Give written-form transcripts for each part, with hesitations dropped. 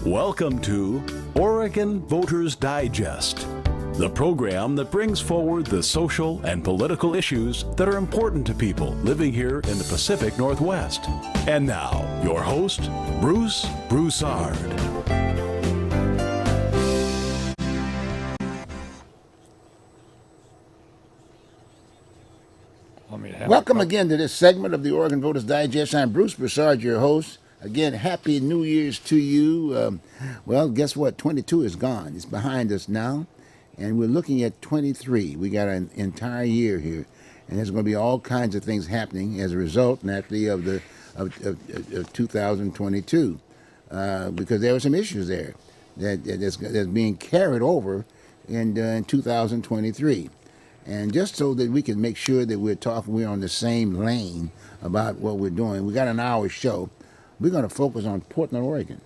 Welcome to Oregon Voters Digest, the program that brings forward the social and political issues that are important to people living here in the Pacific Northwest. And now, your host, Bruce Broussard. Welcome again to this segment of the Oregon Voters Digest. I'm Bruce Broussard, your host. Again, Happy New Year's to you. Well, guess what? 22 is gone. It's behind us now, and we're looking at 23. We got an entire year here, and there's going to be all kinds of things happening as a result, naturally, of 2022, because there were some issues there that's being carried over in 2023. And just so that we can make sure that we're on the same lane about what we're doing, we got an hour show. We're going to focus on Portland, Oregon.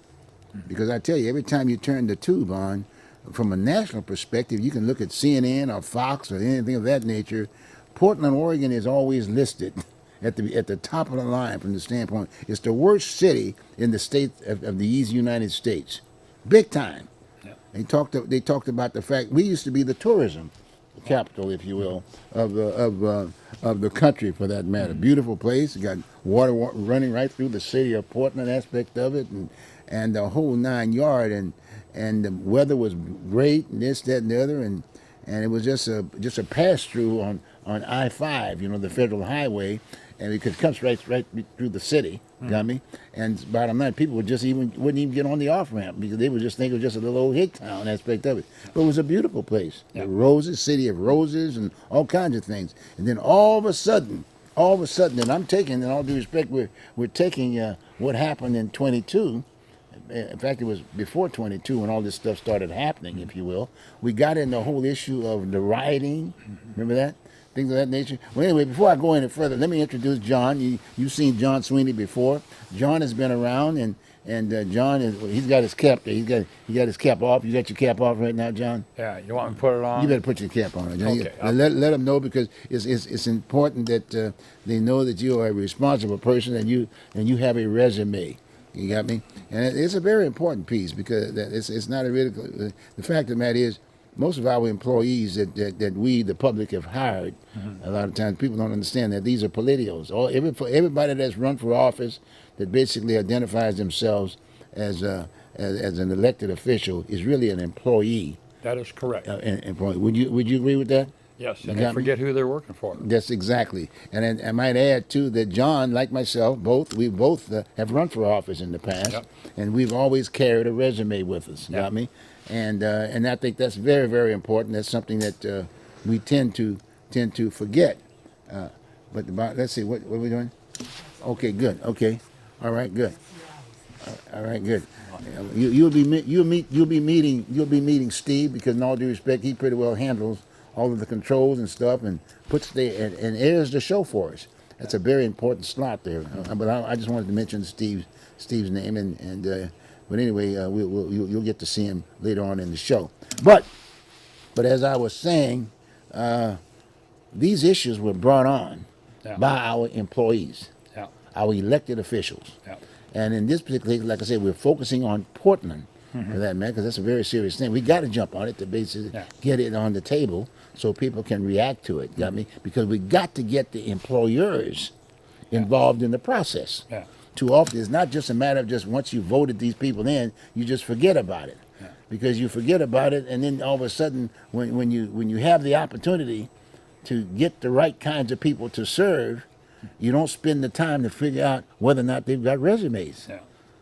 Because I tell you, every time you turn the tube on, from a national perspective, you can look at CNN or Fox or anything of that nature. Portland, Oregon is always listed at the top of the line from the standpoint. It's the worst city in the state of the East United States. Big time. Yep. They talked about the fact we used to be the tourism capital, if you will, of the country, for that matter. Beautiful place. You got water running right through the city of Portland aspect of it, and the whole 9 yard, and the weather was great, and this, that, and the other, and it was just a pass through on I-5, the federal highway, and it comes right through the city. Got me? And bottom line, people wouldn't even get on the off ramp because they would just think it was just a little old hick town aspect of it. But it was a beautiful place. Yep. Roses, city of roses, and all kinds of things. And then all of a sudden, and I'm taking, in all due respect, we're taking what happened in 22. In fact, it was before 22 when all this stuff started happening, if you will. We got in the whole issue of the rioting. Remember that? Things of that nature. Well, anyway, before I go any further, let me introduce John. You've seen John Sweeney before. John has been around, and John he's got his cap there. He got his cap off. You got your cap off right now, John? Yeah. You want me to put it on? You better put your cap on, John. Okay. Let them know, because it's important that they know that you are a responsible person and you have a resume. You got me? And it's a very important piece, because it's not a ridicule. The fact of the matter is, most of our employees that we, the public, have hired, a lot of times people don't understand that these are politicos. Everybody that's run for office that basically identifies themselves as an elected official is really an employee. That is correct. Employee. Would you agree with that? Yes, and they forget who they're working for. That's exactly. And I might add, too, that John, like myself, we both have run for office in the past, yep. And we've always carried a resume with us, yep. Got me? And I think that's very, very important. That's something that we tend to forget. But let's see, what are we doing? Okay, good. Okay, all right, good. All right, good. You'll be meeting Steve, because in all due respect, he pretty well handles all of the controls and stuff, and and airs the show for us. That's a very important slot there. But I just wanted to mention Steve's name, but anyway, you'll get to see him later on in the show. But as I was saying, these issues were brought on by our employees, our elected officials. Yeah. And in this particular case, like I said, we're focusing on Portland, for that matter, because that's a very serious thing. We got to jump on it to basically get it on the table so people can react to it. Got me? Because we got to get the employers involved in the process. Yeah. Too often, it's not just a matter of just once you voted these people in, you just forget about it. Yeah. Because you forget about it, and then all of a sudden, when you have the opportunity to get the right kinds of people to serve, you don't spend the time to figure out whether or not they've got resumes,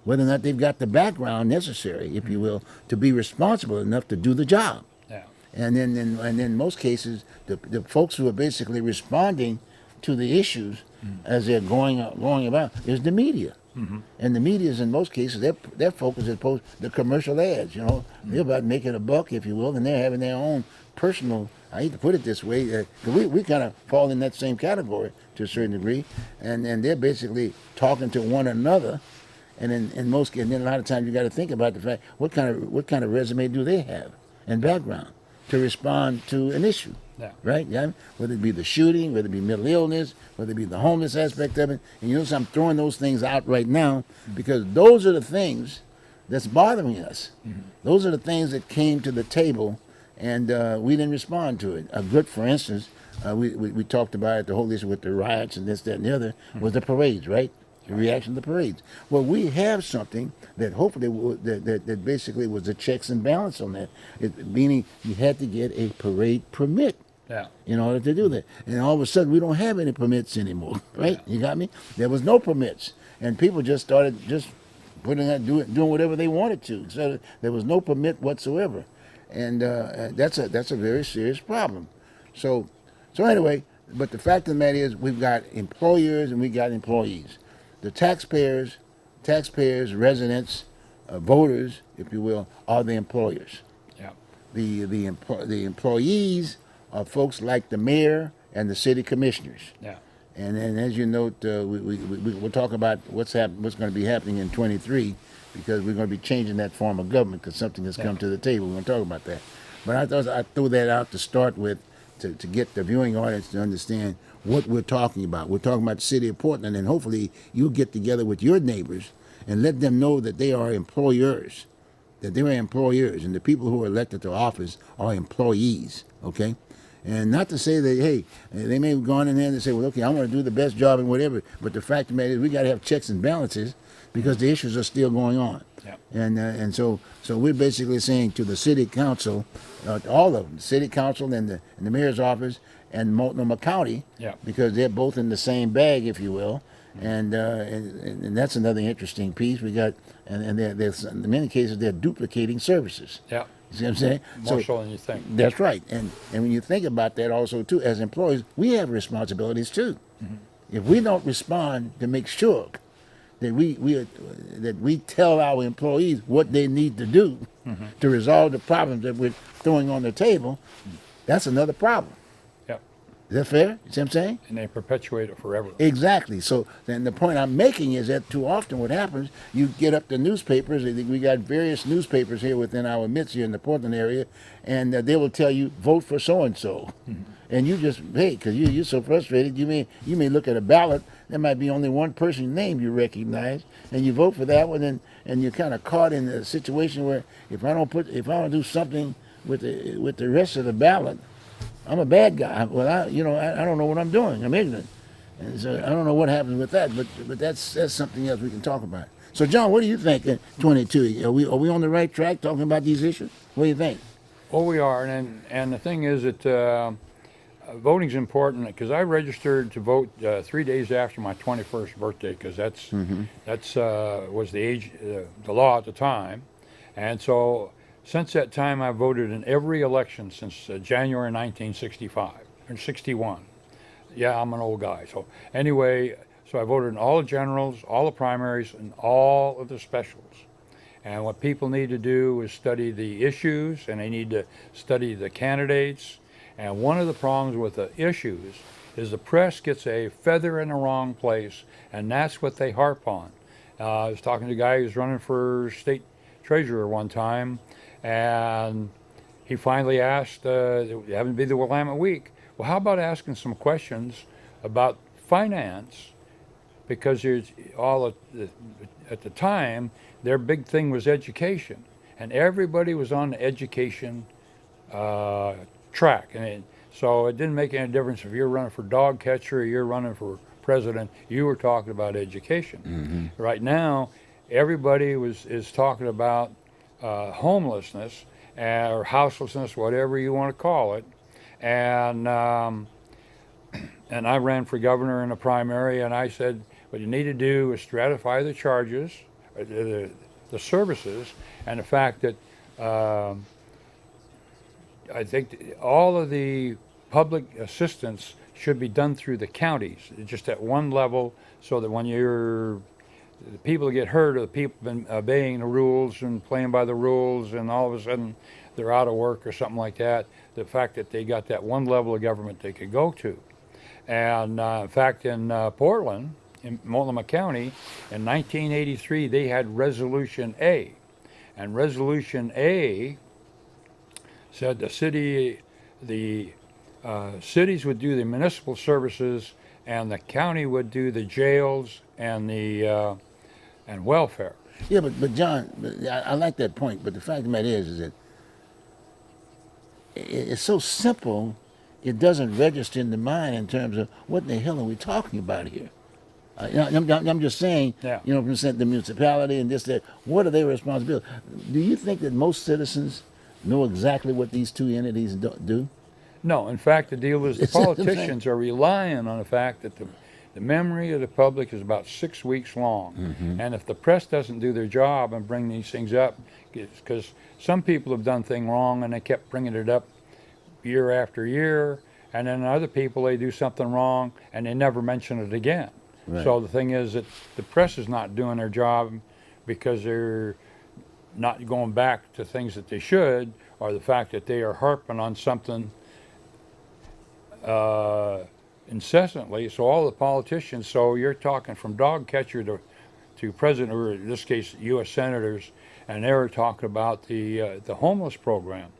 whether or not they've got the background necessary, if you will, to be responsible enough to do the job. Yeah. And then in most cases, the folks who are basically responding to the issues as they're going about is the media. Mm-hmm. And the media is, in most cases, their focus is opposed to the commercial ads. They're about making a buck, if you will, and they're having their own personal, I hate to put it this way, we kind of fall in that same category to a certain degree, and they're basically talking to one another, and then a lot of times you got to think about the fact what kind of resume do they have and background to respond to an issue. Yeah. Right? Yeah. Whether it be the shooting, whether it be mental illness, whether it be the homeless aspect of it. And I'm throwing those things out right now because those are the things that's bothering us. Those are the things that came to the table, and we didn't respond to it. A good, for instance, we talked about it, the whole issue with the riots and this, that, and the other, was the parades, right? The reaction to the parades. Well, we have something that hopefully that basically was a checks and balance on that, meaning you had to get a parade permit. Yeah. In order to do that. And all of a sudden, we don't have any permits anymore, right? You got me? There was no permits. And people just started just putting out, doing whatever they wanted to. So there was no permit whatsoever. And that's a very serious problem. So anyway, but the fact of the matter is we've got employers and we got employees. The taxpayers, residents, voters, if you will, are the employers. Yeah. The employees are folks like the mayor and the city commissioners. Yeah. And as you note, we'll talk about what's going to be happening in 23, because we're going to be changing that form of government because something has come to the table. We're going to talk about that. But I thought I'd throw that out to start with to get the viewing audience to understand what we're talking about. We're talking about the city of Portland, and hopefully you'll get together with your neighbors and let them know that they are employers, and the people who are elected to office are employees, okay? And not to say that, hey, they may have gone in there and say, well, okay, I'm going to do the best job and whatever, but the fact of the matter is we got to have checks and balances because the issues are still going on. Yep. And so we're basically saying to the city council, all of them, the city council and the mayor's office and Multnomah County, Yep. because they're both in the same bag, if you will. And that's another interesting piece. We got, and there's, in many cases, they're duplicating services. Yeah. You see what I'm saying? More so than you think. That's right. And when you think about that also, too, as employees, we have responsibilities, too. If we don't respond to make sure that we tell our employees what they need to do to resolve the problems that we're throwing on the table, that's another problem. Yep. Is that fair? You see what I'm saying? And they perpetuate it forever. Exactly. So then the point I'm making is that too often what happens, you get up the newspapers. We got various newspapers here within our midst here in the Portland area, and they will tell you, vote for so-and-so. And you just, hey, because you're so frustrated, you may look at a ballot, there might be only one person's name you recognize, and you vote for that one, and you're kind of caught in a situation where if I don't do something with the rest of the ballot, I'm a bad guy. Well, I don't know what I'm doing. I'm ignorant, and so I don't know what happens with that. But that's something else we can talk about. So, John, what do you think? 22, are we on the right track talking about these issues? What do you think? Oh, we are, and the thing is that voting's important because I registered to vote 3 days after my 21st birthday because that's was the age, the law at the time, and so. Since that time, I've voted in every election since January 1965 or 61. Yeah, I'm an old guy. So anyway, so I voted in all the generals, all the primaries, and all of the specials. And what people need to do is study the issues, and they need to study the candidates. And one of the problems with the issues is the press gets a feather in the wrong place, and that's what they harp on. I was talking to a guy who's running for state treasurer one time, and he finally asked, it happened to be the Willamette Week, well, how about asking some questions about finance? Because there's at the time, their big thing was education, and everybody was on the education track. And so it didn't make any difference if you're running for dog catcher or you're running for president, you were talking about education. Right now, everybody is talking about homelessness or houselessness, whatever you want to call it, and I ran for governor in a primary, and I said what you need to do is stratify the charges, the services, and the fact that I think all of the public assistance should be done through the counties, just at one level, so that when the people get hurt, or the people been obeying the rules and playing by the rules, and all of a sudden they're out of work or something like that, the fact that they got that one level of government they could go to. And in fact, in Portland, in Multnomah County, in 1983, they had Resolution A. And Resolution A said the cities would do the municipal services, and the county would do the jails and the and welfare. Yeah, but John, I like that point. But the fact of the matter is that it's so simple, it doesn't register in the mind in terms of what the hell are we talking about here. I'm just saying, Yeah. you know, from the municipality and this, that, what are their responsibilities? Do you think that most citizens know exactly what these two entities do? No, in fact, the deal is the It's what I'm saying. politicians are relying on the fact that the memory of the public is about 6 weeks long. And if the press doesn't do their job and bring these things up, because some people have done things wrong and they kept bringing it up year after year, and then other people, they do something wrong and they never mention it again. Right. So the thing is that the press is not doing their job because they're not going back to things that they should, or the fact that they are harping on something incessantly. So all the politicians, so you're talking from dog catcher to president, or in this case, U.S. senators, and they were talking about the homeless program.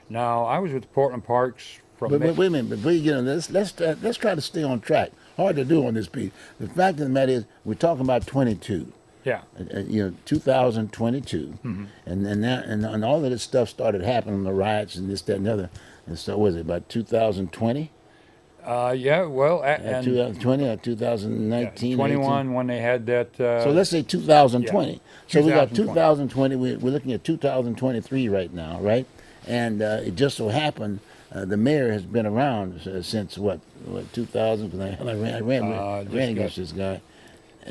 Now, I was with Portland Parks from. But wait a minute, before you get on this, let's try to stay on track. Hard to do on this piece. The fact of the matter is, we're talking about 22. Yeah. 2022, and all of this stuff started happening, the riots and this, that, and the other. And so, was it about 2020? Yeah, well, and 2020 or 2019? 21 18? when they had that. So let's say 2020. Yeah. So we got 2020. 2020. We're looking at 2023 right now, right? And it just so happened the mayor has been around since what 2000? Because I ran against this guy.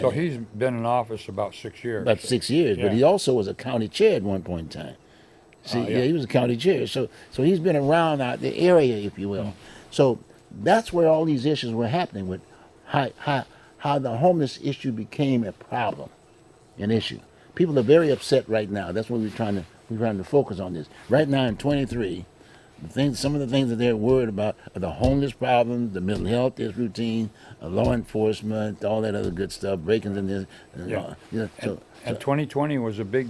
So he's been in office about 6 years. About 6 years, Yeah. but he also was a county chair at one point in time. See, Yeah. he was a county chair, so he's been around out the area, if you will. So that's where all these issues were happening with how the homeless issue became a problem, an issue. People are very upset right now. That's what we're trying to focus on this right now in 23. Some of the things that they're worried about are the homeless problem, the mental health is routine, law enforcement, all that other good stuff, break-ins in this. And 2020 was a big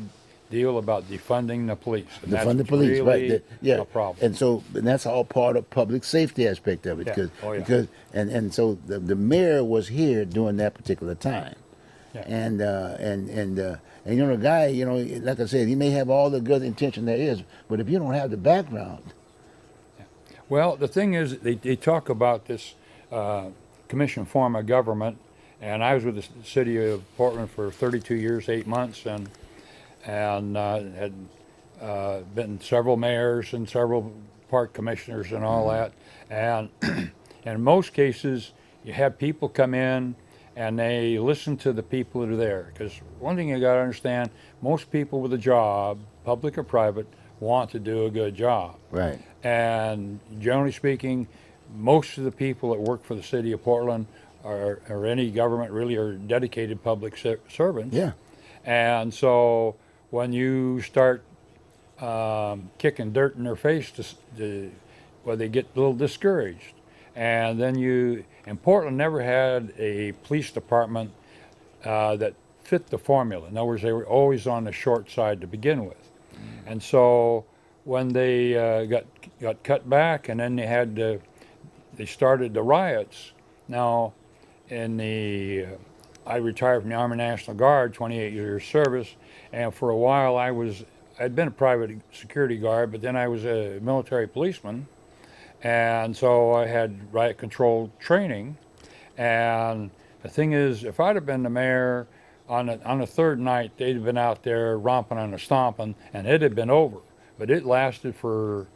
deal about defunding the police. And Defund the that's police, really right? Yeah, a problem. and so and that's all part of public safety aspect of it, Yeah. Oh, yeah. because and so the mayor was here during that particular time, Yeah. and you know the guy, you know, like I said, he may have all the good intention there is, but if you don't have the background. Well, the thing is, they talk about this commission form of government, and I was with the city of Portland for 32 years, 8 months, and had been several mayors and several park commissioners and all that. And in most cases, you have people come in and they listen to the people that are there. Because one thing you got to understand, most people with a job, public or private, want to do a good job. Right. And generally speaking, most of the people that work for the city of Portland or any government really are dedicated public servants. Yeah. And so when you start kicking dirt in their face, well, they get a little discouraged. And then and Portland never had a police department that fit the formula. In other words, they were always on the short side to begin with. And so when they got cut back, and then they started the riots. Now, I retired from the Army National Guard, 28 years service, and for a while I'd been a private security guard, but then I was a military policeman, and so I had riot control training. And the thing is, if I'd have been the mayor, on the third night, they'd have been out there romping and stomping, and it had been over. But it lasted for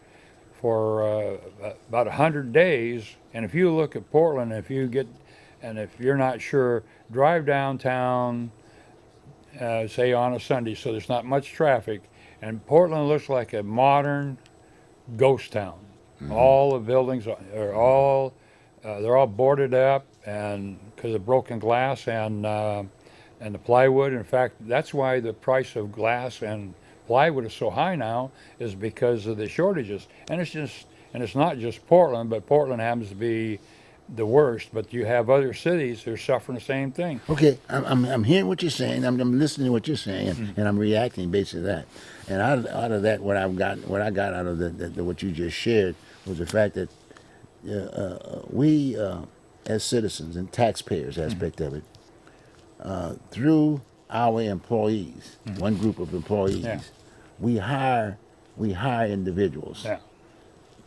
about 100 days. And if you look at Portland, if you're not sure, drive downtown, say on a Sunday, so there's not much traffic, and Portland looks like a modern ghost town. Mm-hmm. All the buildings are they're all boarded up, and because of broken glass and the plywood. In fact, that's why the price of glass and plywood is so high now, is because of the shortages. And it's not just Portland, but Portland happens to be the worst. But you have other cities that are suffering the same thing. Okay, I'm hearing what you're saying. I'm listening to what you're saying, and I'm reacting based on that. And out of that, what I got out of what you just shared was the fact that we, as citizens and taxpayers aspect of it, through our employees, one group of employees, Yeah. we hire individuals Yeah.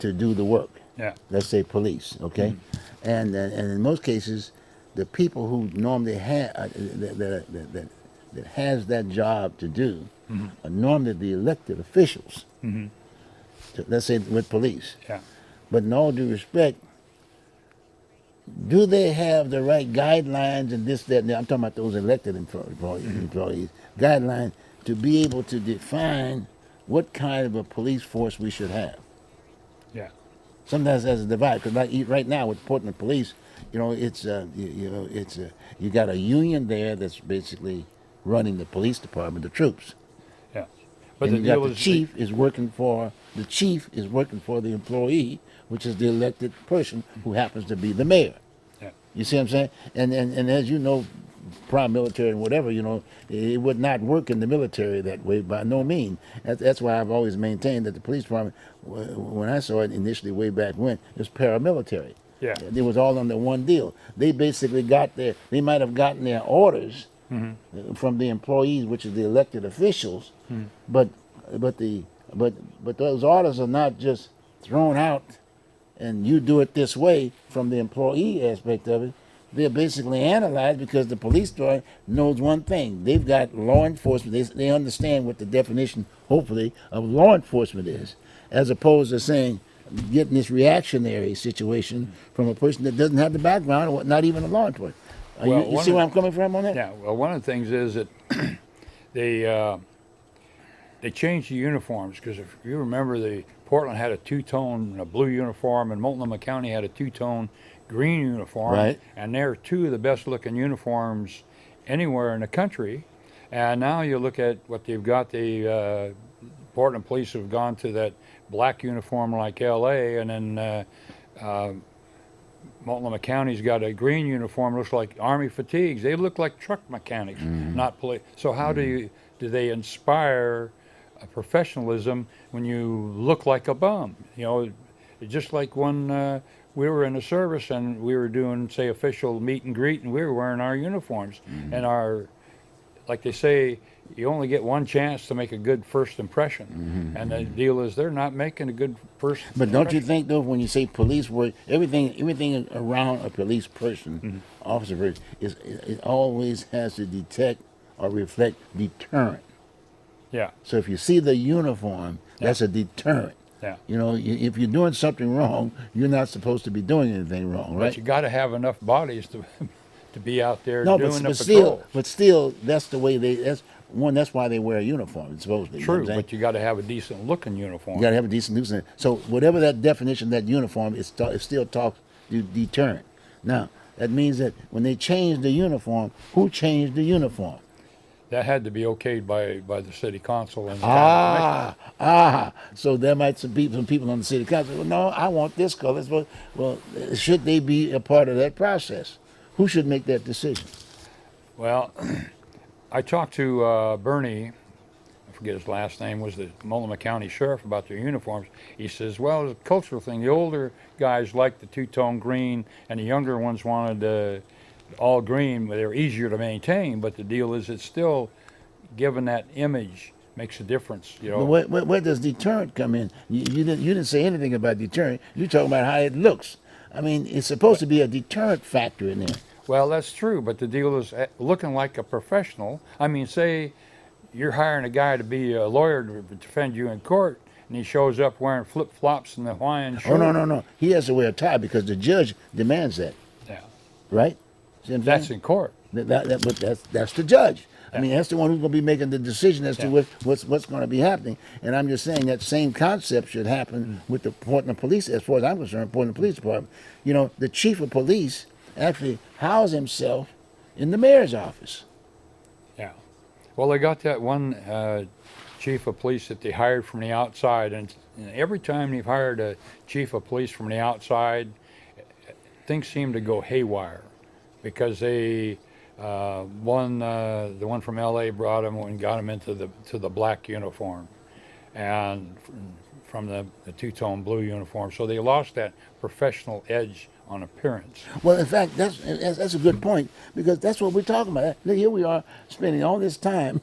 to do the work. Yeah. Let's say police, okay, and in most cases, the people who normally that has that job to do are normally the elected officials. Let's say with police. Yeah. But in all due respect, do they have the right guidelines and this, that, and that? I'm talking about those elected employees, guidelines to be able to define what kind of a police force we should have. Yeah. Sometimes there's a divide, because like right now with Portland Police, it's you got a union there that's basically running the police department, the troops. Yeah. But And the you got deal the is chief is working for the employee, which is the elected person who happens to be the mayor. Yeah. You see what I'm saying? And as you know, prime military and whatever, it would not work in the military that way by no means. That's why I've always maintained that the police department, when I saw it initially way back when, it was paramilitary. Yeah. It was all under one deal. They basically they might have gotten their orders from the employees, which is the elected officials, but those orders are not just thrown out and you do it this way from the employee aspect of it. They're basically analyzed because the police department knows one thing. They've got law enforcement. They understand what the definition, hopefully, of law enforcement is, as opposed to saying, getting this reactionary situation from a person that doesn't have the background, or not even a law enforcement. You see where I'm coming from on that? Yeah. Well, one of the things is that they changed the uniforms, because if you remember, Portland had a two-tone blue uniform, and Multnomah County had a two-tone green uniform. Right. And they're two of the best-looking uniforms anywhere in the country. And now you look at what they've got. The Portland police have gone to that black uniform like L.A., and then Multnomah County's got a green uniform. Looks like Army fatigues. They look like truck mechanics, not police. So how do they inspire a professionalism when you look like a bum? It's just like when we were in the service and we were doing, say, official meet and greet, and we were wearing our uniforms and like they say, you only get one chance to make a good first impression. And the deal is they're not making a good first impression. But don't you think, though, when you say police work, everything around a police person, officer person, it always has to detect or reflect deterrent. Yeah. So if you see the uniform, that's a deterrent. Yeah. If you're doing something wrong, you're not supposed to be doing anything wrong, right? But you got to have enough bodies to be out there No, doing the but still, that's the way that's why they wear a uniform. It's supposed to be. True, but you got to have a decent looking uniform. You got to have a decent uniform. So whatever that definition, that uniform, it still talks to deterrent. Now that means that when they changed the uniform, who changed the uniform? That had to be okayed by the city council and the county commission. So there might be some people on the city council. Well, no, I want this color. Well, should they be a part of that process? Who should make that decision? Well, I talked to Bernie, I forget his last name, was the Multnomah County Sheriff, about their uniforms. He says, well, it's a cultural thing. The older guys liked the two-tone green, and the younger ones wanted all green. They were easier to maintain, but the deal is it's still, given that image, makes a difference. Where does deterrent come in? You didn't say anything about deterrent. You're talking about how it looks. I mean, it's supposed to be a deterrent factor in there. Well, that's true, but the deal is looking like a professional. I mean, say you're hiring a guy to be a lawyer to defend you in court, and he shows up wearing flip-flops and the Hawaiian shirt. Oh, no. He has to wear a tie because the judge demands that. Yeah. Right? See what I'm That's saying? in court. But that's the judge. I mean, that's the one who's going to be making the decision as to what's going to be happening. And I'm just saying that same concept should happen with the Portland Police, as far as I'm concerned, Portland Police Department. The chief of police actually housed himself in the mayor's office. Yeah. Well, they got that one chief of police that they hired from the outside, and every time they've hired a chief of police from the outside, things seem to go haywire, because they the one from L.A. brought him and got him into the black uniform, and from the two-tone blue uniform. So they lost that professional edge on appearance. Well, in fact, that's a good point, because that's what we're talking about. Look, here we are spending all this time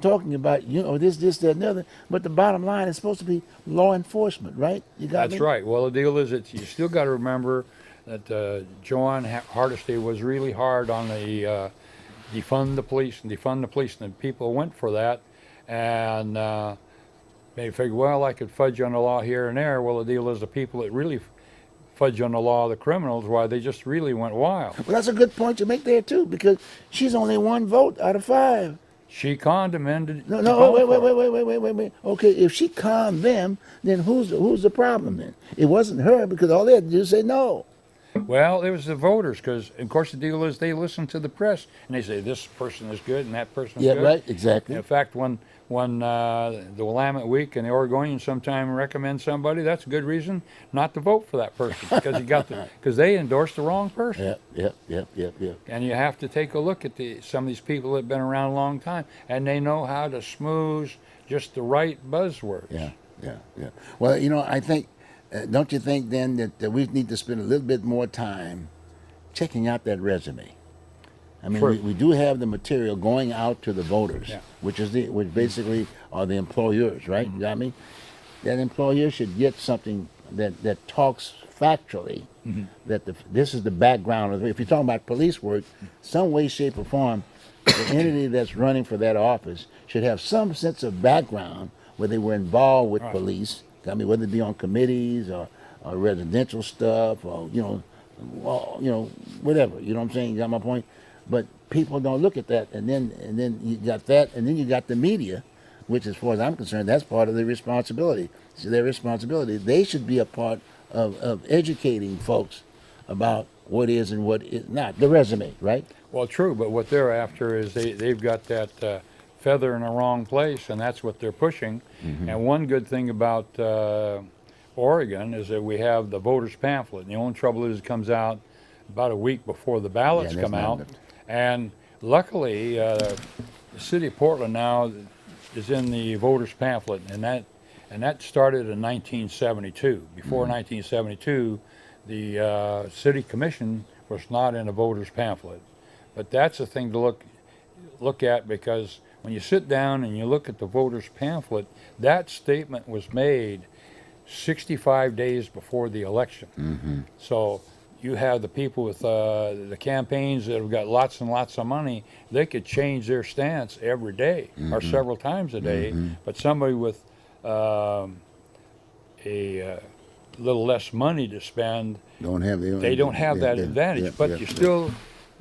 talking about this, that, and the other. But the bottom line is supposed to be law enforcement, right? You got That's me? right. Well, the deal is that you still got to remember that Joan Hardesty was really hard on the defund the police, and the people went for that, and they figured, well, I could fudge on the law here and there. Well, the deal is the people that really fudge on the law, the criminals, why they just really went wild. Well, that's a good point you make there too, because she's only 1 vote out of 5. She conned him into No, wait. Okay, if she calmed them, then who's the problem then? It wasn't her, because all they had to do is say no. Well, it was the voters, because of course the deal is they listen to the press and they say this person is good and that person is Yeah, good. right, exactly. In fact, when the Willamette Week and the Oregonian sometime recommend somebody, that's a good reason not to vote for that person, because they endorsed the wrong person. Yep. And you have to take a look at some of these people that have been around a long time, and they know how to smooth just the right buzzwords. Yeah. Well, I think, don't you think then that we need to spend a little bit more time checking out that resume? I mean, we do have the material going out to the voters, which basically are the employers, right? You got me? That employer should get something that talks factually, that this is the background of it. If you're talking about police work, some way, shape, or form, the entity that's running for that office should have some sense of background where they were involved with police. I mean, whether it be on committees or residential stuff or whatever. You know what I'm saying? You got my point? But people don't look at that, and then you got that, and then you got the media, which, as far as I'm concerned, that's part of their responsibility. It's their responsibility. They should be a part of educating folks about what is and what is not. The resume, right? Well, true, but what they're after is they've got that feather in the wrong place, and that's what they're pushing. And one good thing about Oregon is that we have the voters pamphlet, and the only trouble is it comes out about a week before the ballots come out. And luckily, the city of Portland now is in the voters pamphlet, and that started in 1972. Before 1972, the city commission was not in a voters pamphlet. But that's a thing to look at, because when you sit down and you look at the voters pamphlet, that statement was made 65 days before the election. So you have the people with the campaigns that have got lots and lots of money. They could change their stance every day or several times a day. But somebody with a little less money to spend, they don't have that advantage. But you still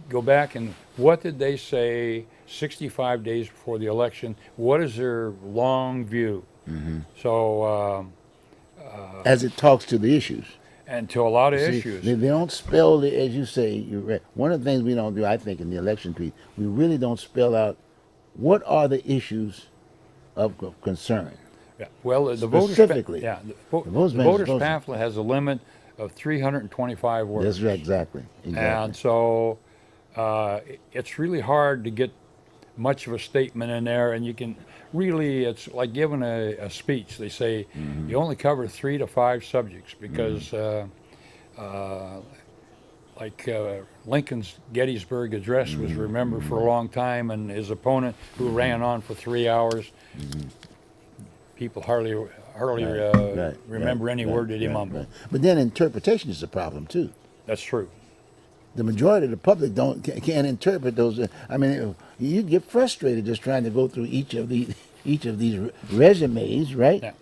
go back and what did they say 65 days before the election? What is their long view? So as it talks to the issues. And to a lot of See, issues. They don't spell the, as you say, you're right. One of the things we don't do, I think, in the election piece, we really don't spell out what are the issues of concern. Yeah. Well, the Specifically. voters pamphlet has a limit of 325 words. That's right, exactly. And so it's really hard to get much of a statement in there, and you can really, it's like giving a speech. They say you only cover 3 to 5 subjects, because Lincoln's Gettysburg Address was remembered for a long time, and his opponent, who ran on for 3 hours, people hardly remember any word that he mumbled. But then interpretation is a problem too. That's true. The majority of the public can't interpret those. I mean, you get frustrated just trying to go through each of these resumes, right? Yeah.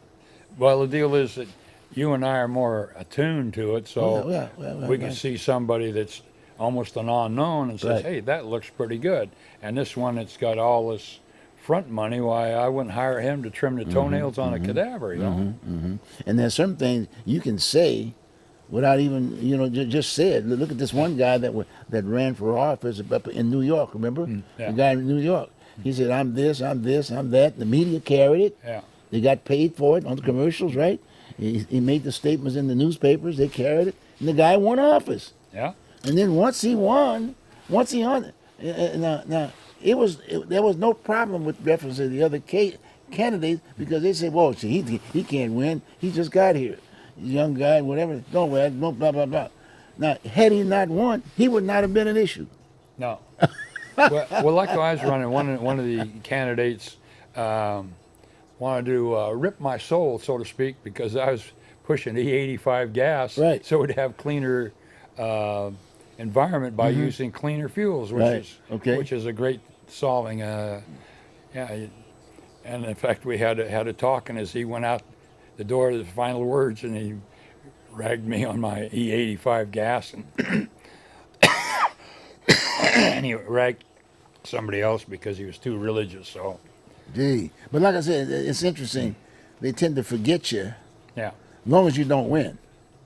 Well, the deal is that you and I are more attuned to it, so we can see somebody that's almost an unknown and says, "Hey, that looks pretty good." And this one that's got all this front money, why I wouldn't hire him to trim the toenails on a cadaver, you know? And there's some things you can say without even, just say it. Look at this one guy that ran for office up in New York, remember? The guy in New York. He said, I'm this, I'm that. The media carried it. Yeah. They got paid for it on the commercials, right? He made the statements in the newspapers. They carried it. And the guy won office. Yeah. And then once he won, now, there was no problem with reference to the other candidates, because they said, well, see, he can't win. He just got here. He's a young guy, whatever. Don't worry, no blah, blah, blah. Now, had he not won, he would not have been an issue. No. Well, like I was running, one of the candidates wanted to rip my soul, so to speak, because I was pushing E85 gas, Right. so it would have cleaner environment by using cleaner fuels, Right. Okay. which is a great solving. And in fact, we had a talk, and as he went out the door, the final words, and he ragged me on my E85 gas, and and he ragged somebody else because he was too religious. So, Gee. But like I said, it's interesting. They tend to forget you yeah, as long as you don't win.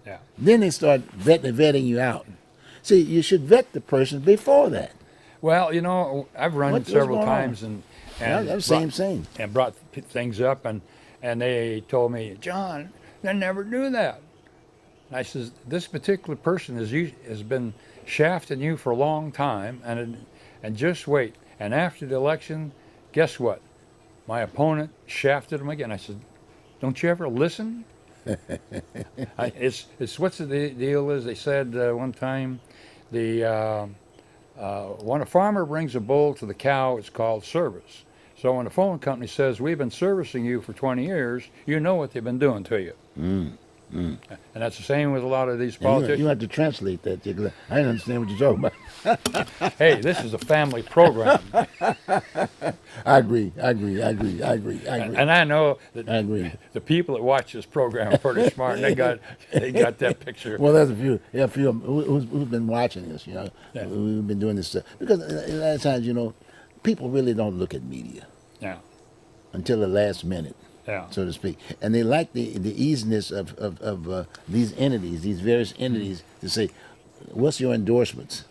yeah. Then they start vetting you out. See, you should vet the person before that. Well, I've run What's several going on? times and That's brought- same. and brought things up, and they told me, John, they never do that. And I says, this particular person has been shafting you for a long time, and just wait. And after the election, guess what? My opponent shafted him again. I said, don't you ever listen? It's what's the deal is? They said one time, when a farmer brings a bull to the cow, it's called service. So when the phone company says, we've been servicing you for 20 years, you know what they've been doing to you. And that's the same with a lot of these And politicians. you have to translate that. I didn't understand what you're talking about. Hey, this is a family program. I agree. And I know that I agree. the people that watch this program are pretty smart, and they got that picture. Well, there's a few of them who's been watching this. Yeah. We've been doing this stuff because a lot of times, people really don't look at media Yeah, until the last minute, yeah, so to speak, and they like the easiness of these entities, these various entities, to say, "What's your endorsements?"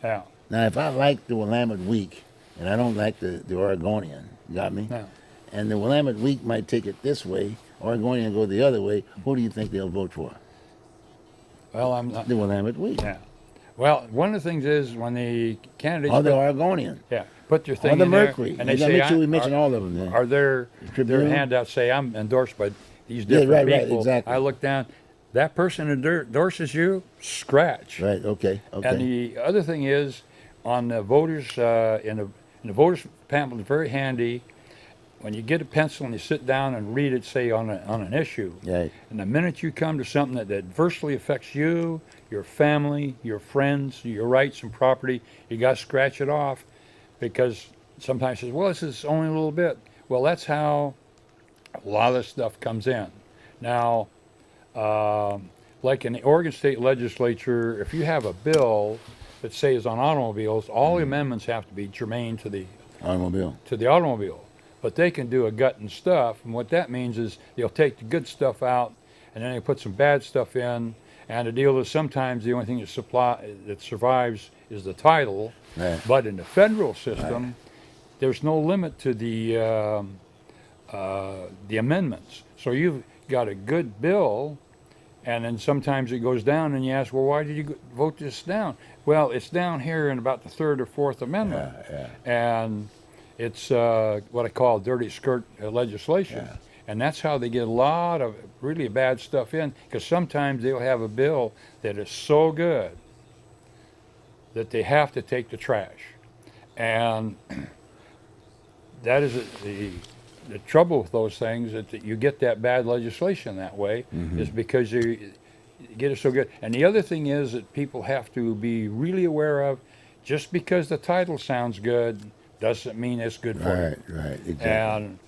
yeah, Now, if I like the Willamette Week and I don't like the Oregonian, you got me? yeah. And the Willamette Week might take it this way, Oregonian go the other way. Who do you think they'll vote for? Well, I'm not. The Willamette Week. Yeah. Well, one of the things is when the candidates Or the Oregonian. put their thing Or the in there, Mercury. and they You gotta say, make sure we mention all of them then. Are their Tribune. handouts say I'm endorsed by these Yeah, different right, people? exactly. I look down. That person endorses you. Scratch. Right, okay. And the other thing is, on the voters in the voters pamphlet, very handy. When you get a pencil and you sit down and read it, say on an issue, Right. and the minute you come to something that adversely affects you, your family, your friends, your rights and property, you got to scratch it off, because sometimes it says, well, this is only a little bit. Well, that's how a lot of this stuff comes in. Now, like in the Oregon State Legislature, if you have a bill that says on automobiles, all the amendments have to be germane to the automobile. But they can do a gut and stuff, and what that means is they'll take the good stuff out, and then they put some bad stuff in. And the deal is sometimes the only thing that survives is the title. Right. But in the federal system, there's no limit to the amendments. So you've got a good bill, and then sometimes it goes down, and you ask, well, why did you vote this down? Well, it's down here in about the third or fourth amendment. And it's what I call dirty skirt legislation. Yeah. And that's how they get a lot of really bad stuff in, because sometimes they'll have a bill that is so good that they have to take the trash. And that is the trouble with those things, that you get that bad legislation that way, is because you get it so good. And the other thing is that people have to be really aware of, just because the title sounds good doesn't mean it's good for you. Right, exactly. And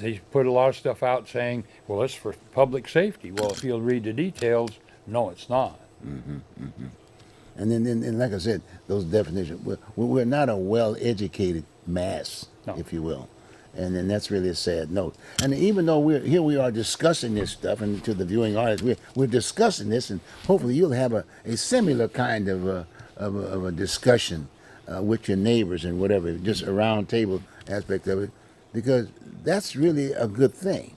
they put a lot of stuff out saying, well, it's for public safety. Well, if you'll read the details, no, it's not. And then, like I said, those definitions, we're not a well-educated mass, No. if you will. And then that's really a sad note. And even though we are discussing this stuff, and to the viewing audience, we're discussing this, and hopefully you'll have a similar kind of a discussion with your neighbors and whatever, just a round table aspect of it, because that's really a good thing.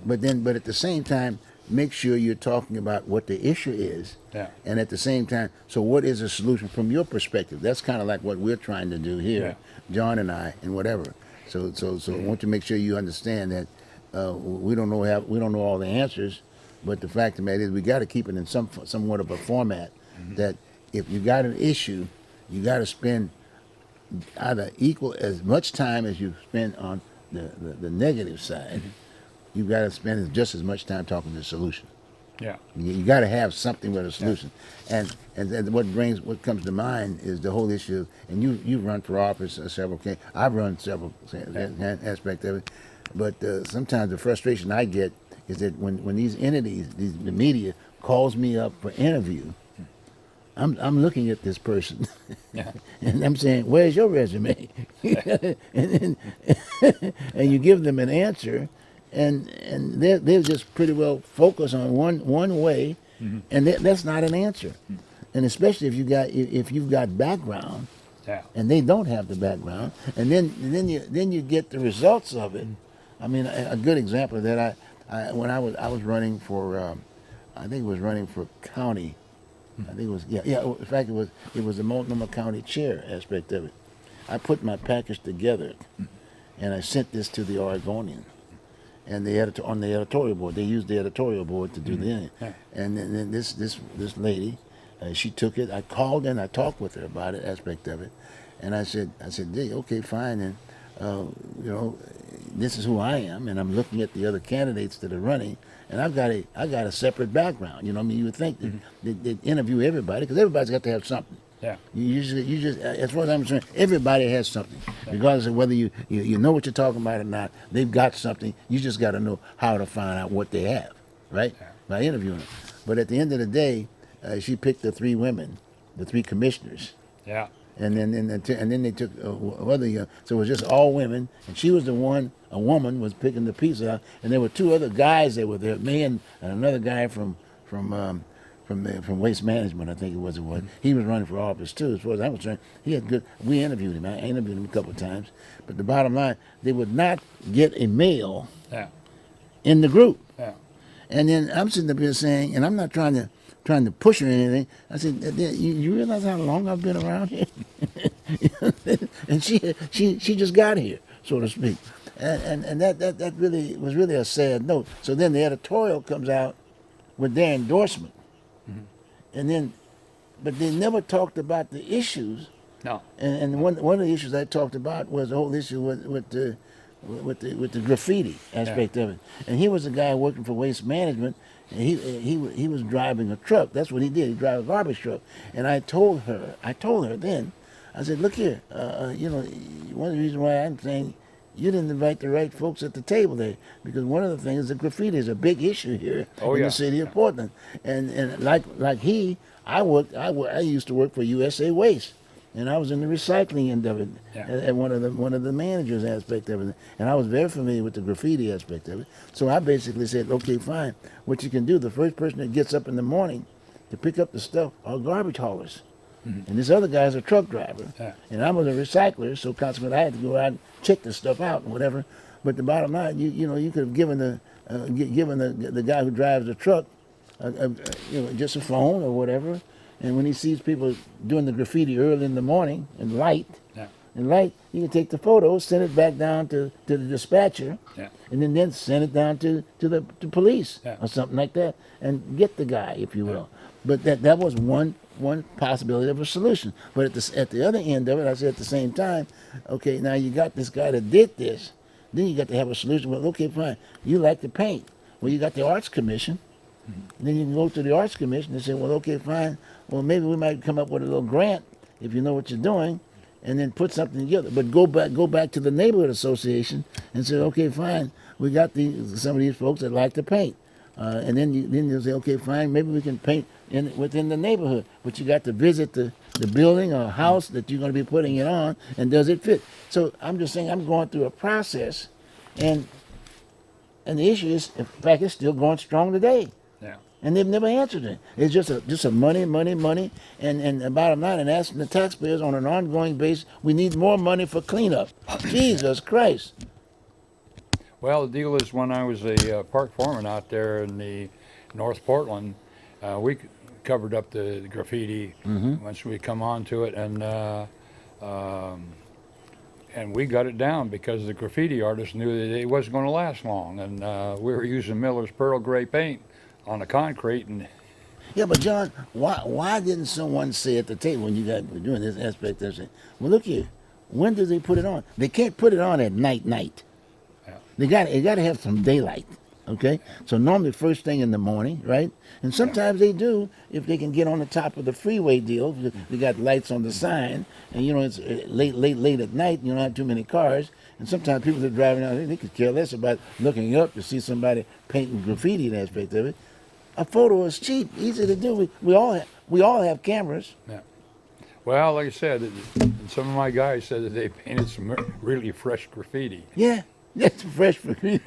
But at the same time, make sure you're talking about what the issue is. Yeah. And at the same time, so what is a solution from your perspective? That's kind of like what we're trying to do here, John and I, and whatever. So I want to make sure you understand that we don't know all the answers, But the fact of the matter is, we got to keep it in somewhat of a format that if you got an issue, you got to spend either equal as much time as you spend on the negative side. You've got to spend just as much time talking to the solution. Yeah. You got to have something with a solution, and what comes to mind is the whole issue. And you run for office several. I've run several aspects of it, but sometimes the frustration I get is that when these entities, the media, calls me up for interview, I'm looking at this person, and I'm saying, "Where's your resume?" and you give them an answer. And they're just pretty well focused on one way, and that's not an answer. And especially if you've got background, and they don't have the background, and then you get the results of it. I mean, a good example of that, when I was running for, I think it was running for county. I think it was In fact, it was the Multnomah County chair aspect of it. I put my package together, and I sent this to the Oregonian. And on the editorial board, they used the editorial board to do the interview. And then this lady, she took it. I called and I talked with her about it, aspect of it, and I said, "Hey, okay, fine, and this is who I am, and I'm looking at the other candidates that are running, and I got a separate background. You know, I mean, you would think they'd interview everybody because everybody's got to have something. Yeah. You just, as far as I'm concerned, everybody has something, regardless of whether you know what you're talking about or not. They've got something. You just got to know how to find out what they have, right? By interviewing them. But at the end of the day, she picked the three women, the three commissioners. Yeah. And then they took other so it was just all women, and she was the one. A woman was picking the pieces out, and there were two other guys that were there, me and another guy from Waste Management, I think it was. He was running for office too. As far as I was concerned, he had good. We interviewed him. I interviewed him a couple of times, but the bottom line, they would not get a male in the group. Yeah. And then I'm sitting up here saying, and I'm not trying to push her or anything. I said, you realize how long I've been around here? And she just got here, so to speak. And that really was really a sad note. So then the editorial comes out with their endorsement. And then, but they never talked about the issues. No. And one of the issues I talked about was the whole issue with the graffiti aspect of it. And he was a guy working for Waste Management. And he was driving a truck. That's what he did. He drove a garbage truck. And I told her then, I said, look here, one of the reasons why I'm saying you didn't invite the right folks at the table there, because one of the things, the graffiti is a big issue here in the city of Portland. And like I used to work for USA Waste, and I was in the recycling end of it, at one of the managers aspect of it, and I was very familiar with the graffiti aspect of it. So I basically said, okay, fine. What you can do, the first person that gets up in the morning to pick up the stuff are garbage haulers. And this other guy's a truck driver, and I was a recycler, so consequently I had to go out and check the stuff out and whatever. But the bottom line, you could have given the guy who drives the truck, just a phone or whatever. And when he sees people doing the graffiti early in the morning in light, you can take the photos, send it back down to the dispatcher, and then send it down to police or something like that, and get the guy, if you will. But that was one possibility of a solution. But at the other end of it, I said at the same time, okay, now you got this guy that did this, then you got to have a solution. Well, okay, fine. You like to paint. Well, you got the Arts Commission. Then you can go to the Arts Commission and say, well, okay, fine. Well, maybe we might come up with a little grant if you know what you're doing, and then put something together. But go back to the neighborhood association and say, okay, fine. We got some of these folks that like to paint. And then you'll say, okay, fine, maybe we can paint within the neighborhood. But you got to visit the building or house that you're going to be putting it on, and does it fit? So I'm just saying I'm going through a process, and the issue is, in fact, it's still going strong today. Yeah. And they've never answered it. It's just a money, and the bottom line, and asking the taxpayers on an ongoing basis, we need more money for cleanup. Jesus Christ. Well, the deal is, when I was a park foreman out there in the North Portland, we covered up the graffiti once we come onto it, and we got it down because the graffiti artist knew that it wasn't going to last long, and we were using Miller's Pearl Gray paint on the concrete, and Yeah, but John, why didn't someone say at the table when you got doing this aspect of it? Well, look here. When do they put it on? They can't put it on at night. yeah, They got to have some daylight. Okay, so normally first thing in the morning, right? And sometimes they do if they can get on the top of the freeway deal. They got lights on the sign, and you know it's late at night. You don't have too many cars, and sometimes people that are driving out, they could care less about looking up to see somebody painting graffiti and aspect of it. A photo is cheap, easy to do. We all have cameras. yeah. Well, like I said, some of my guys said that they painted some really fresh graffiti. Yeah, that's fresh for me.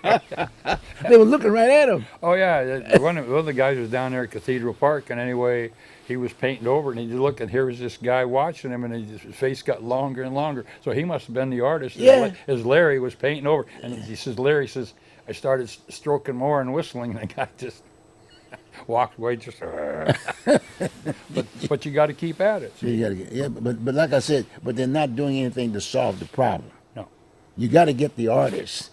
They were looking right at him. Oh yeah, one of the guys was down there at Cathedral Park, and anyway, he was painting over, and he looked, and here was this guy watching him, and his face got longer and longer. So he must have been the artist. Yeah. As Larry was painting over, and he says, Larry says, I started stroking more and whistling, and the guy just walked away, just. but you got to keep at it. You gotta get, yeah, but like I said, but they're not doing anything to solve the problem. No. You got to get the artists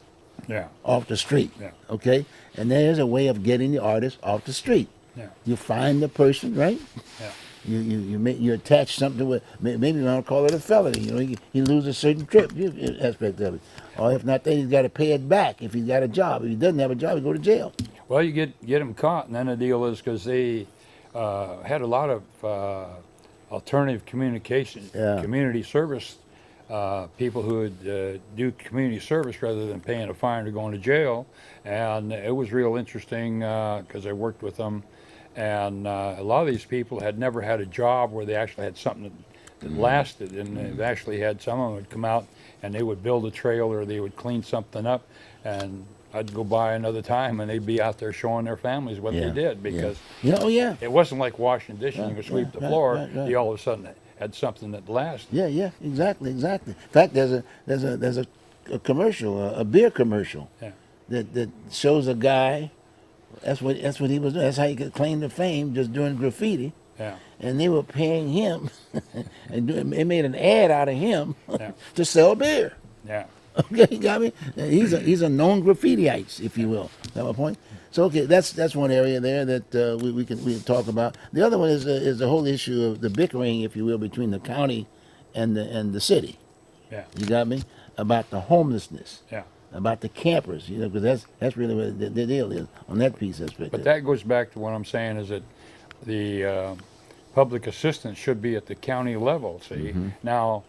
Yeah. off the street. Yeah. Okay, and there's a way of getting the artist off the street. Yeah. You find the person, right? Yeah. You attach something to it. Maybe you want to call it a felony. You know, he loses a certain trip aspect of it, or if not, then he's got to pay it back if he's got a job. If he doesn't have a job, he go to jail. Well, you get them caught, and then the deal is because they had a lot of alternative communication, Yeah. community service people who would do community service rather than paying a fine or going to jail, and it was real interesting because I worked with them, and a lot of these people had never had a job where they actually had something that lasted, and they've actually had some of them would come out and they would build a trail or they would clean something up, and I'd go by another time and they'd be out there showing their families what Yeah, they did because yeah. Oh yeah. it wasn't like washing dishes. You could sweep the floor. Right. You all of a sudden had something that lasted. Yeah, exactly. In fact, there's a commercial, a beer commercial, Yeah. that shows a guy. That's what he was doing. That's how he could claim the fame, just doing graffiti. Yeah. And they were paying him, and they made an ad out of him Yeah. to sell beer. Yeah. Okay, you got me. He's a known graffitiite, if you will. Is that my point? So okay, that's one area there that we can talk about. The other one is the whole issue of the bickering, if you will, between the county and the city. Yeah. You got me? About the homelessness. Yeah. About the campers, you know, because that's really what the deal is on that piece aspect. But that goes back to what I'm saying is that the public assistance should be at the county level. See, now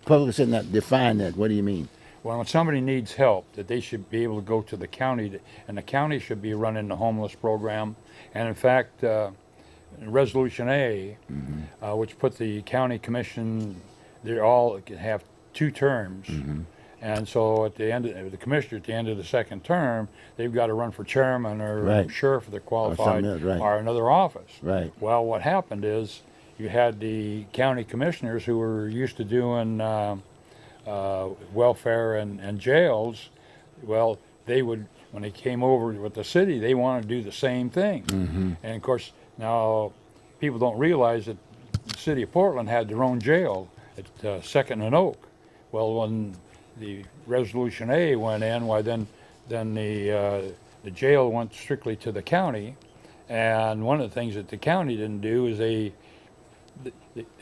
Public assistance, not define that. What do you mean? when somebody needs help, that they should be able to go to the county, and the county should be running the homeless program. And in fact, Resolution A, which put the county commission, they all have 2 terms. And so at the end of the commissioner, at the end of the 2nd term, they've got to run for chairman or Right. sheriff if they're qualified, else, right. or another office. Right. Well, what happened is you had the county commissioners who were used to doing welfare and jails. Well, they would, when they came over with the city, they wanted to do the same thing. And of course, now people don't realize that the city of Portland had their own jail at 2nd and Oak. Well, when the Resolution A went in, why then the jail went strictly to the county. And one of the things that the county didn't do is they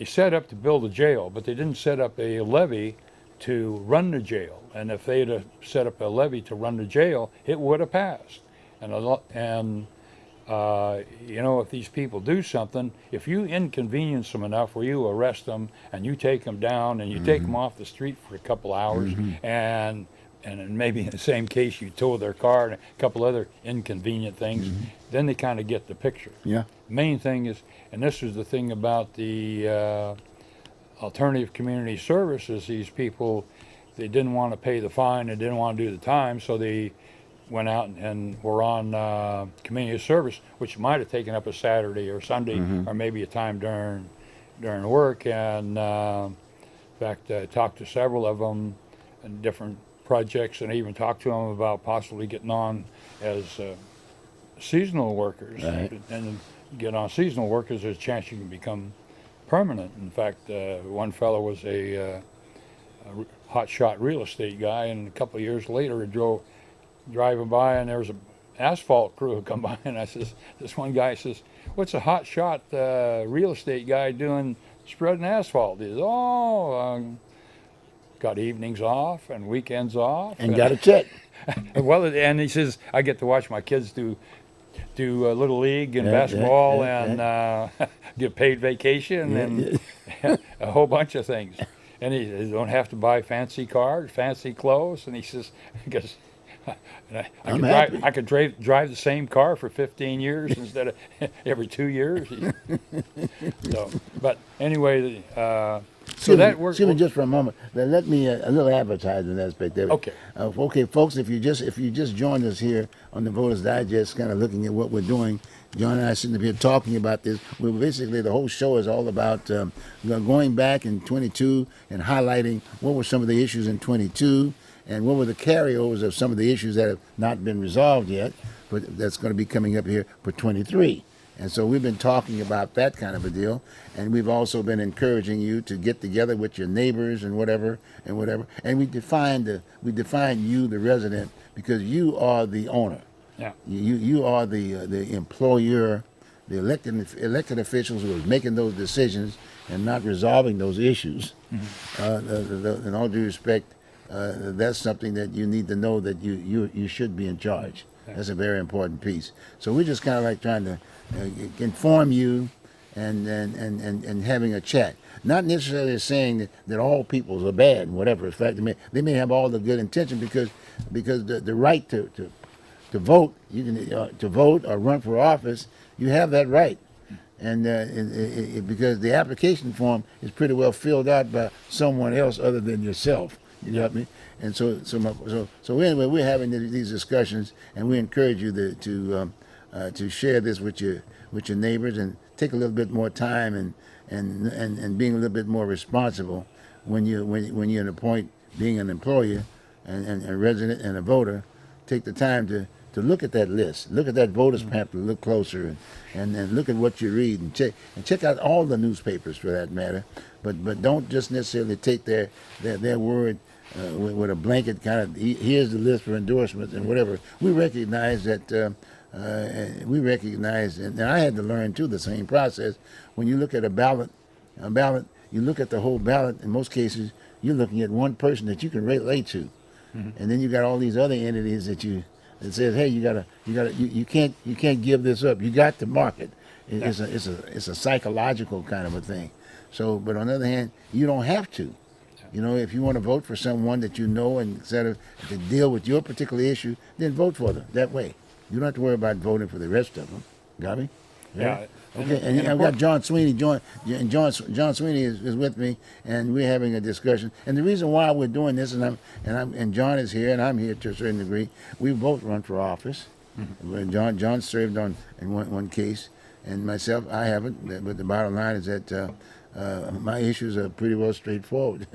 set up to build a jail, but they didn't set up a levy to run the jail. And if they'd have set up a levy to run the jail, it would have passed. You know, if these people do something, if you inconvenience them enough where you arrest them and you take them down and you take them off the street for a couple hours, and maybe in the same case you tow their car and a couple other inconvenient things, then they kind of get the picture. Yeah. Main thing is, and this was the thing about the alternative community services, these people, they didn't want to pay the fine, they didn't want to do the time, so they went out and were on community service, which might have taken up a Saturday or Sunday or maybe a time during work. And in fact, I talked to several of them in different projects, and I even talked to them about possibly getting on as seasonal workers. Right. And get on seasonal workers, there's a chance you can become permanent. In fact, one fellow was a hotshot real estate guy, and a couple of years later, driving by, and there was asphalt crew come by, and I says, this one guy says, "What's a hot shot real estate guy doing spreading asphalt?" He says, "Oh, got evenings off and weekends off, And got a check. well, and he says, I get to watch my kids do little league and Yeah, basketball yeah. and get paid vacation and a whole bunch of things. And he don't have to buy fancy cars, fancy clothes. And he says, because I'm happy. I could drive the same car for 15 years instead of every 2 years. So, but anyway, so that works. Excuse me just for a moment. Let me a little advertising aspect of it. Okay. Okay, folks. If you just joined us here on the Voters Digest, kind of looking at what we're doing, John and I sitting up here talking about this. We're basically the whole show is all about going back in 22 and highlighting what were some of the issues in 22 and what were the carryovers of some of the issues that have not been resolved yet, but that's going to be coming up here for 23. And so we've been talking about that kind of a deal, and we've also been encouraging you to get together with your neighbors and whatever. And we define you, the resident, because you are the owner. Yeah. You are the employer, the elected officials who are making those decisions and not resolving those issues. Mm-hmm. In all due respect, that's something that you need to know that you should be in charge. Yeah. That's a very important piece. So we're just kind of like trying to inform you and having a chat. Not necessarily saying that all peoples are bad and whatever. In fact, they may have all the good intention because the right to vote, you can to vote or run for office, you have that right. And because the application form is pretty well filled out by someone else other than yourself. You got me? And so anyway, we're having these discussions, and we encourage you to share this with your neighbors and take a little bit more time and being a little bit more responsible when you're at a point being an employer and a resident and a voter. Take the time to look at that list, look at that voters pamphlet, look closer, and look at what you read and check out all the newspapers for that matter. But don't just necessarily take their word with a blanket kind of here's the list for endorsements and whatever. We recognize that. And I had to learn too the same process. When you look at a ballot, you look at the whole ballot. In most cases, you're looking at one person that you can relate to, and then you got all these other entities that says, hey, you can't give this up. You got to mark it. It's a psychological kind of a thing. So, but on the other hand, you don't have to. You know, if you want to vote for someone that you know and instead of to deal with your particular issue, then vote for them that way. You don't have to worry about voting for the rest of them. Got me? Yeah. Okay, and I've got John Sweeney. John Sweeney is with me, and we're having a discussion. And the reason why we're doing this, and John is here, and I'm here to a certain degree. We both run for office. Mm-hmm. John served in one case, and myself, I haven't. But the bottom line is that my issues are pretty well straightforward.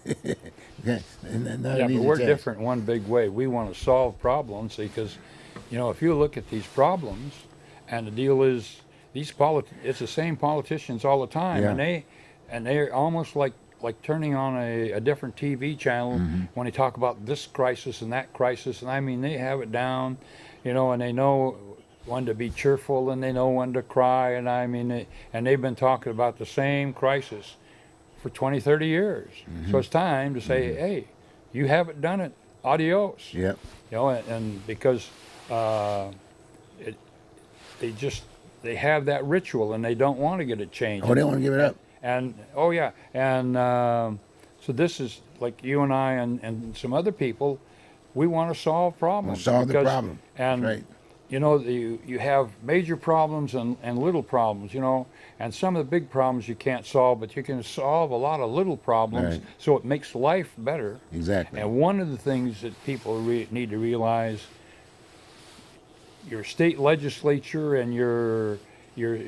Okay. But we're different in one big way. We want to solve problems because, you know, if you look at these problems, and the deal is it's the same politicians all the time, yeah. and they're almost like turning on a different TV channel when they talk about this crisis and that crisis, and I mean they have it down, you know, and they know when to be cheerful and they know when to cry, and I mean they've been talking about the same crisis for 20, 30 years. So it's time to say, hey, you haven't done it, adios. Yep. You know, and because they have that ritual and they don't want to get it changed. Oh, they don't want to give it up. And so this is like you and I and some other people, we want to solve problems. The problem. And right. You know, you have major problems and little problems, you know, and some of the big problems you can't solve, but you can solve a lot of little problems, right. So it makes life better. Exactly. And one of the things that people need to realize, your state legislature and your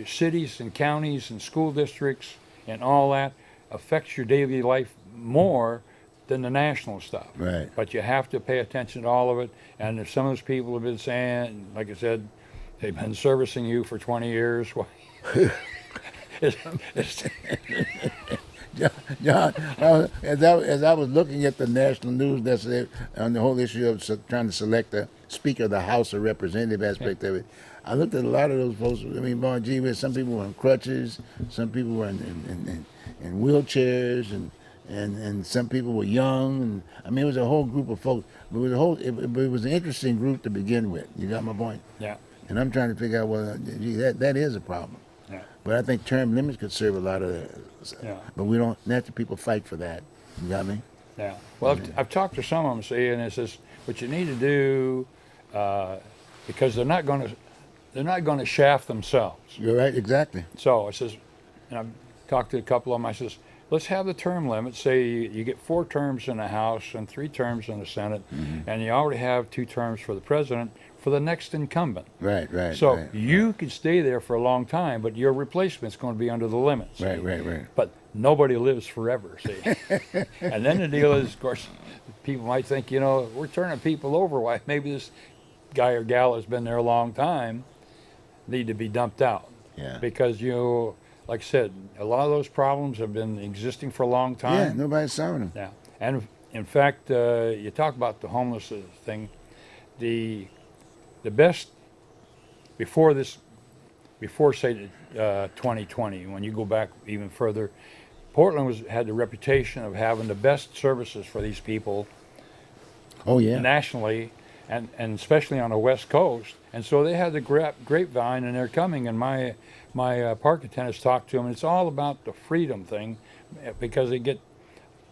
cities and counties and school districts and all that affects your daily life more than the national stuff. Right. But you have to pay attention to all of it. And if some of those people have been saying, like I said, they've been servicing you for 20 years, well, John, as I was looking at the national news yesterday on the whole issue of trying to select Speaker of the House of Representative aspect of it. I looked at a lot of those folks. I mean, Bon, gee whiz, some people were on crutches, some people were in wheelchairs, and some people were young. And I mean, it was a whole group of folks. But it was an interesting group to begin with. You got my point? Yeah. And I'm trying to figure out, well, gee, that is a problem. Yeah. But I think term limits could serve a lot of that. Yeah. But we don't, natural people fight for that. You got me? Yeah. Well, I've talked to some of them, see, and it says what you need to do, because they're not going to shaft themselves. You're right, exactly. So it says, and I've talked to a couple of them. I says, let's have the term limit. Say you get 4 terms in the House and 3 terms in the Senate, and you already have 2 terms for the president for the next incumbent. Right. So right. you could stay there for a long time, but your replacement's going to be under the limits. Right. But nobody lives forever, see. And then the deal is, of course, people might think, we're turning people over. Why? Maybe this guy or gal has been there a long time, need to be dumped out. Yeah. Because, like I said, a lot of those problems have been existing for a long time. Yeah, nobody's solving them. Yeah. And in fact, you talk about the homeless thing, the best, before say 2020, when you go back even further, Portland had the reputation of having the best services for these people. Oh yeah. Nationally, and especially on the West Coast. And so they had the grapevine, and they're coming. And my park attendants talked to them, and it's all about the freedom thing, because they get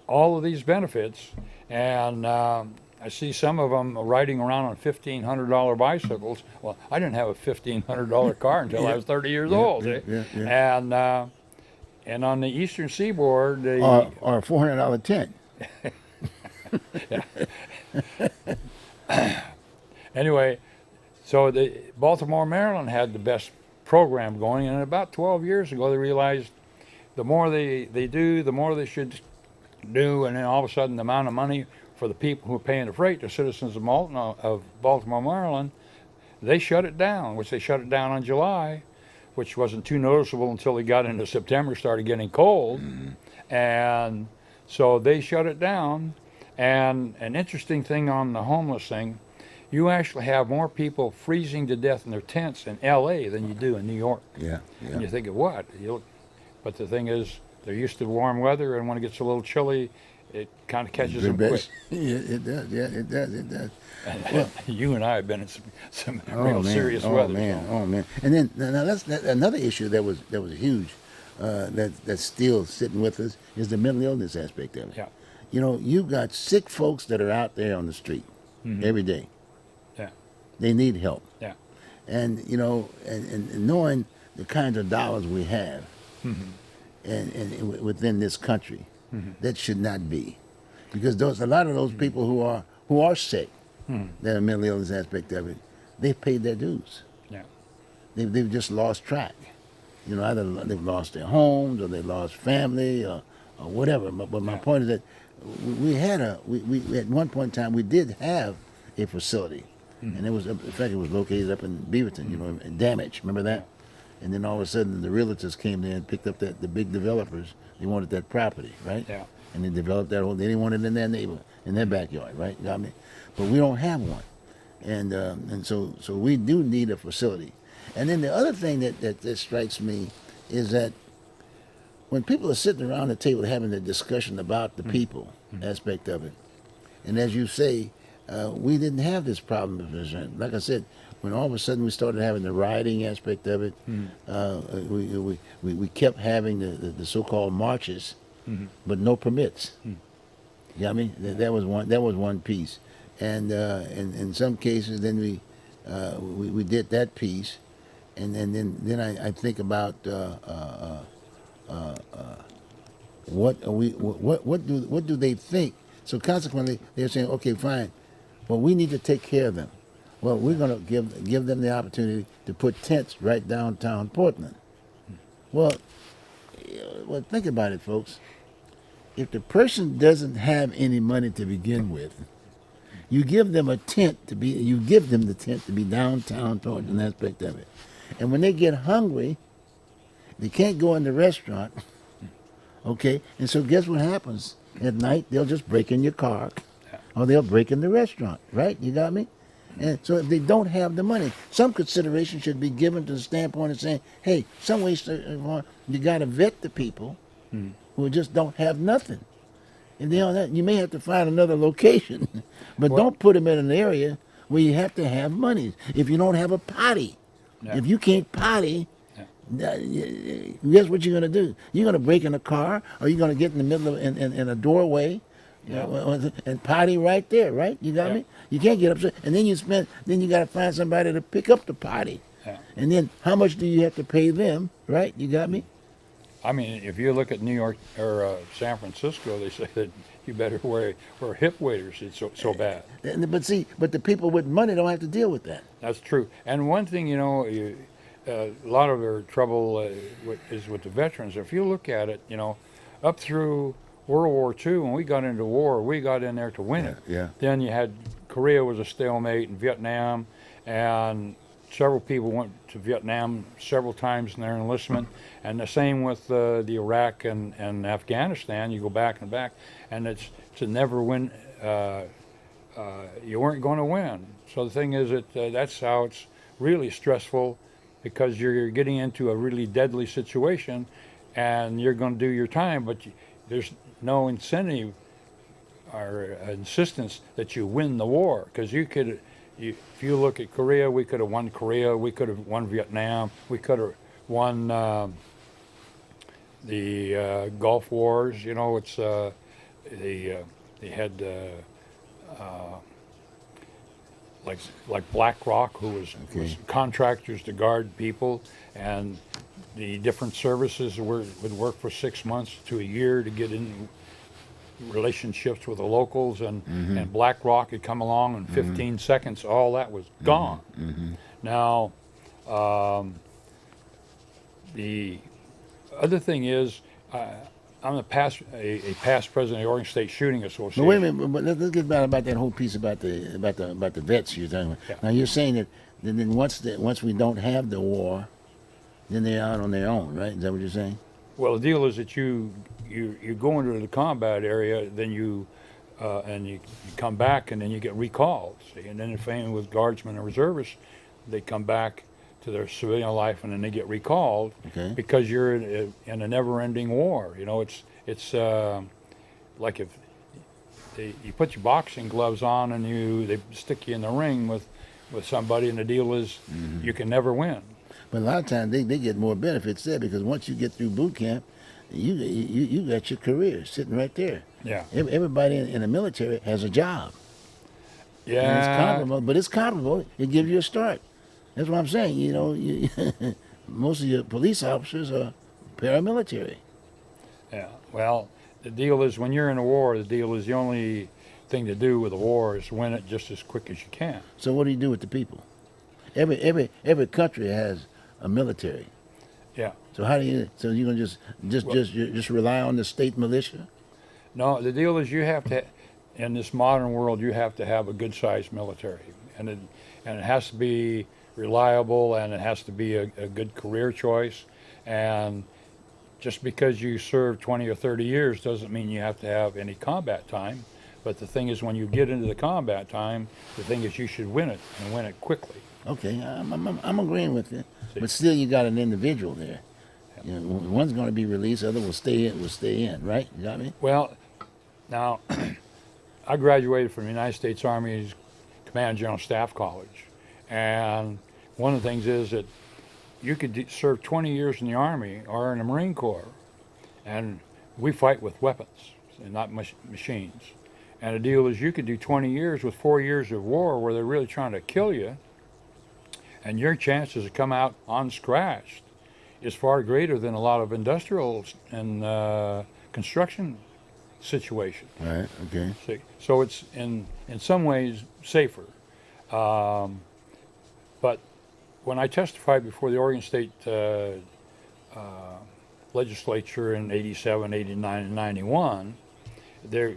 all of these benefits. And I see some of them riding around on $1,500 bicycles. Well, I didn't have a $1,500 car until I was 30 years old. Yeah. And on the Eastern Seaboard, or a $400 tent. Anyway, so Baltimore, Maryland had the best program going, and about 12 years ago they realized the more they do, the more they should do, and then all of a sudden the amount of money for the people who are paying the freight, the citizens of Baltimore, Maryland, they shut it down, which they shut it down in July, which wasn't too noticeable until they got into September, started getting cold, and so they shut it down. And an interesting thing on the homeless thing, you actually have more people freezing to death in their tents in L.A. than you do in New York. Yeah. And you think of what? But the thing is, they're used to warm weather, and when it gets a little chilly, it kind of catches them quick. Yeah, it does. Yeah, it does. Well, you and I have been in some real serious weather. Oh man! And then now that's another issue that was huge, that's still sitting with us, is the mental illness aspect of it. Yeah. You've got sick folks that are out there on the street every day. Yeah. They need help. Yeah. And and knowing the kinds of dollars we have, and within this country, that should not be, because a lot of those people who are sick, that are mental illness aspect of it, they've paid their dues. Yeah. They've just lost track. Either they've lost their homes or they lost family or whatever. But my point is that we at one point in time we did have a facility, and it was, in fact, it was located up in Beaverton, in Damage. Remember that? And then all of a sudden the realtors came there and picked up the big developers. They wanted that property, right? Yeah. And they developed that whole. They didn't want it in their neighborhood, in their backyard, right? You got me? But we don't have one, and so we do need a facility. And then the other thing that strikes me is that when people are sitting around the table having a discussion about the people aspect of it, and as you say, we didn't have this problem. Like I said, when all of a sudden we started having the rioting aspect of it, we kept having the so-called marches, but no permits. You got me? That was one piece, and in some cases, then we did that piece, and then I think about what do they think? So consequently, they're saying, okay, fine, well, we need to take care of them. Well, we're going to give them the opportunity to put tents right downtown Portland. Well, think about it, folks. If the person doesn't have any money to begin with, you give them the tent to be downtown Portland aspect of it. And when they get hungry, they can't go in the restaurant. Okay, and so guess what happens? At night, they'll just break in your car, or they'll break in the restaurant, right? You got me? And so if they don't have the money, some consideration should be given to the standpoint of saying, hey, some way, you got to vet the people who just don't have nothing. And then on that, you may have to find another location, but Well- don't put them in an area where you have to have money. If you don't have a potty, Yeah. if you can't potty, guess what you're going to do? You're going to break in a car, or you're going to get in the middle of in a doorway, and potty right there, right? You got Yeah. me? You can't get upset, and then you got to find somebody to pick up the potty, Yeah. and then how much do you have to pay them, right? You got me? I mean, if you look at New York or San Francisco, they say that you better wear hip waders. It's so bad. But the people with money don't have to deal with that. That's true. And one thing, a lot of their trouble is with the veterans. If you look at it, up through World War II, when we got into war, we got in there to win it. Yeah. Then you had Korea was a stalemate, and Vietnam, and several people went to Vietnam several times in their enlistment, and the same with the Iraq and Afghanistan. You go back and back, and it's to never win. You weren't going to win. So the thing is that that's how it's really stressful, because you're getting into a really deadly situation, and you're going to do your time, but there's no incentive or insistence that you win the war, because if you look at Korea, we could have won Korea, we could have won Vietnam, we could have won the Gulf Wars. It's they had like BlackRock, who was contractors to guard people, and the different services would work for 6 months to a year to get in relationships with the locals, and BlackRock had come along in 15 seconds, all that was gone. Now, the other thing is, I'm a past president of the Oregon State Shooting Association. But wait a minute, but let's get back about that whole piece about the vets you're talking about. Yeah. Now you're saying that then once we don't have the war, then they're out on their own, right? Is that what you're saying? Well, the deal is that you go into the combat area, then you come back, and then you get recalled. See, and then the same with guardsmen and reservists, they come back to their civilian life, and then they get recalled because you're in a never-ending war. It's like if you put your boxing gloves on and they stick you in the ring with somebody, and the deal is you can never win. But a lot of times they get more benefits there, because once you get through boot camp, you got your career sitting right there. Yeah. Everybody in the military has a job. And Yeah. it's comparable, but it's comparable. It gives you a start. That's what I'm saying. Most of your police officers are paramilitary. Yeah. Well, the deal is when you're in a war, the only thing to do with a war is win it just as quick as you can. So what do you do with the people? Every country has a military. Yeah. So how do you? So you're gonna just rely on the state militia? No, the deal is you have to, in this modern world, you have to have a good-sized military, and it has to be reliable, and it has to be a good career choice. And just because you serve 20 or 30 years doesn't mean you have to have any combat time. But the thing is, when you get into the combat time, the thing is you should win it, and win it quickly. Okay, I'm agreeing with you, but still you got an individual there. One's going to be released, the other will stay in, right? You got me? Well, now, I graduated from the United States Army's Command General Staff College, and one of the things is that you could serve 20 years in the Army or in the Marine Corps, and we fight with weapons and not machines. And the deal is you could do 20 years with 4 years of war where they're really trying to kill you, and your chances to come out unscratched is far greater than a lot of industrial and construction situations. Right. Okay. See, so it's in some ways safer. But when I testified before the Oregon State legislature in 87, 89, and 91, the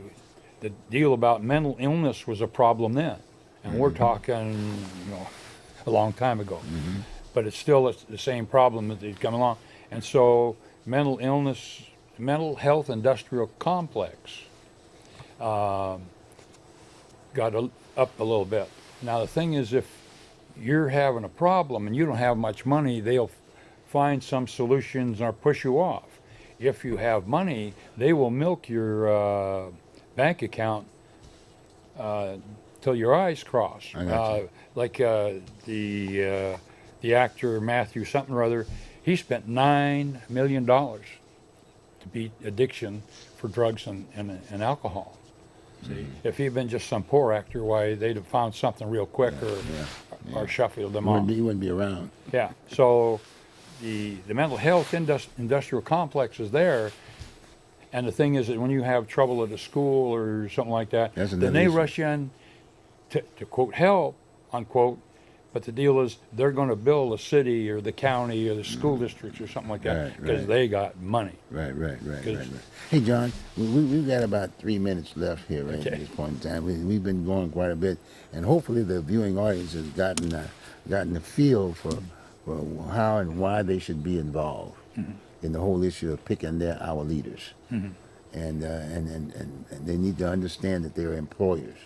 deal about mental illness was a problem then. And we're talking, a long time ago. But it's still the same problem that's come along. And so mental health industrial complex got up a little bit. Now the thing is, if you're having a problem and you don't have much money, they'll find some solutions or push you off. If you have money, they will milk your bank account till your eyes cross. I got you. Like the actor Matthew something or other, he spent $9 million to beat addiction for drugs and alcohol. See, if he'd been just some poor actor, why they'd have found something real quick or shuffled them off. He wouldn't be around. Yeah. So the mental health industrial complex is there. And the thing is that when you have trouble at a school or something like that, then they rush in to quote help, unquote. But the deal is they're going to bill the city or the county or the school districts or something like that because they got money. Right. Hey, John, we've got about 3 minutes left here at this point in time. We've been going quite a bit, and hopefully the viewing audience has gotten a feel for how and why they should be involved in the whole issue of picking our leaders. And they need to understand that they're employers.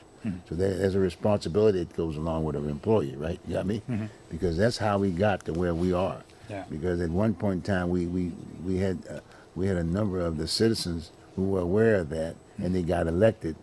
So there's a responsibility that goes along with an employee, right? You got me? Because that's how we got to where we are. Yeah. Because at one point in time, we had a number of the citizens who were aware of that, and they got elected,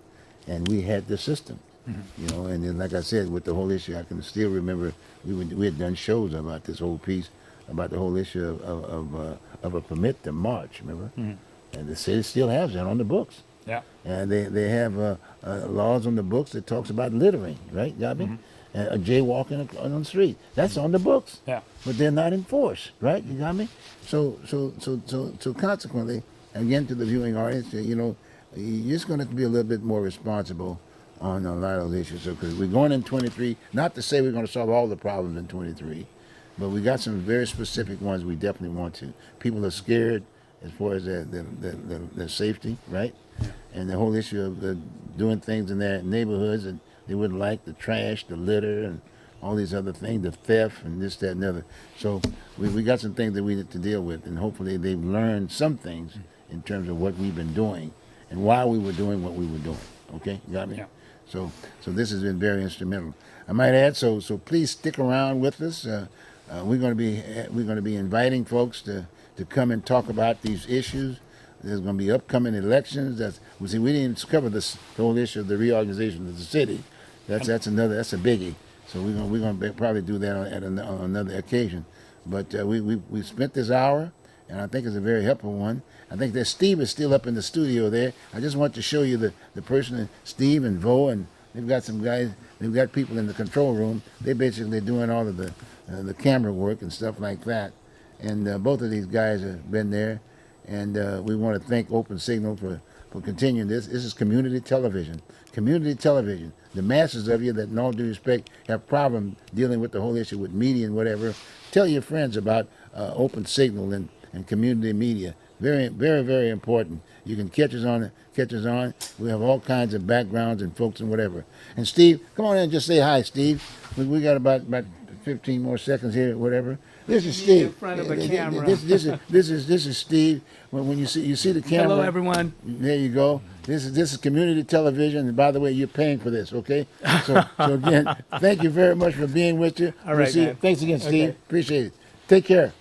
and we had the system. You know, and then like I said, with the whole issue, I can still remember we had done shows about this whole piece, about the whole issue of a permit to march. Remember? And the city still has that on the books. Yeah. And they have laws on the books that talks about littering, right? You got me? Jaywalking on the street. That's on the books. Yeah. But they're not enforced, right? You got me? So consequently, again to the viewing audience, you know, you're just going to have to be a little bit more responsible on a lot of those issues. So, because we're going in 23, not to say we're going to solve all the problems in 23, but we got some very specific ones we definitely want to. People are scared as far as their safety, right? Yeah. And the whole issue of doing things in their neighborhoods and they wouldn't like the trash, the litter, and all these other things, the theft, and this, that, and the other. So we got some things that we need to deal with, and hopefully they've learned some things in terms of what we've been doing and why we were doing what we were doing. Okay, you got me? Yeah. So this has been very instrumental. I might add, so please stick around with us. We're going to be inviting folks to come and talk about these issues. There's going to be upcoming elections. We didn't even cover the whole issue of the reorganization of the city. That's a biggie. So we're going to probably do that on another occasion. But we spent this hour, and I think it's a very helpful one. I think that Steve is still up in the studio there. I just want to show you the person, Steve and Vo, and they've got some guys. They've got people in the control room. They're basically doing all of the camera work and stuff like that. And both of these guys have been there. And we want to thank Open Signal for continuing this. This is community television. Community television. The masses of you that, in all due respect, have problem dealing with the whole issue with media and whatever, tell your friends about Open Signal and community media. Very, very, very important. You can catch us on. We have all kinds of backgrounds and folks and whatever. And Steve, come on in and just say hi, Steve. We got about 15 more seconds here, whatever. This is Steve. In front of a camera. This is Steve. When you see the camera. Hello, everyone. There you go. This is community television, and by the way, you're paying for this, okay? So again, thank you very much for being with you. All right, man. Thanks again, Steve. Okay. Appreciate it. Take care.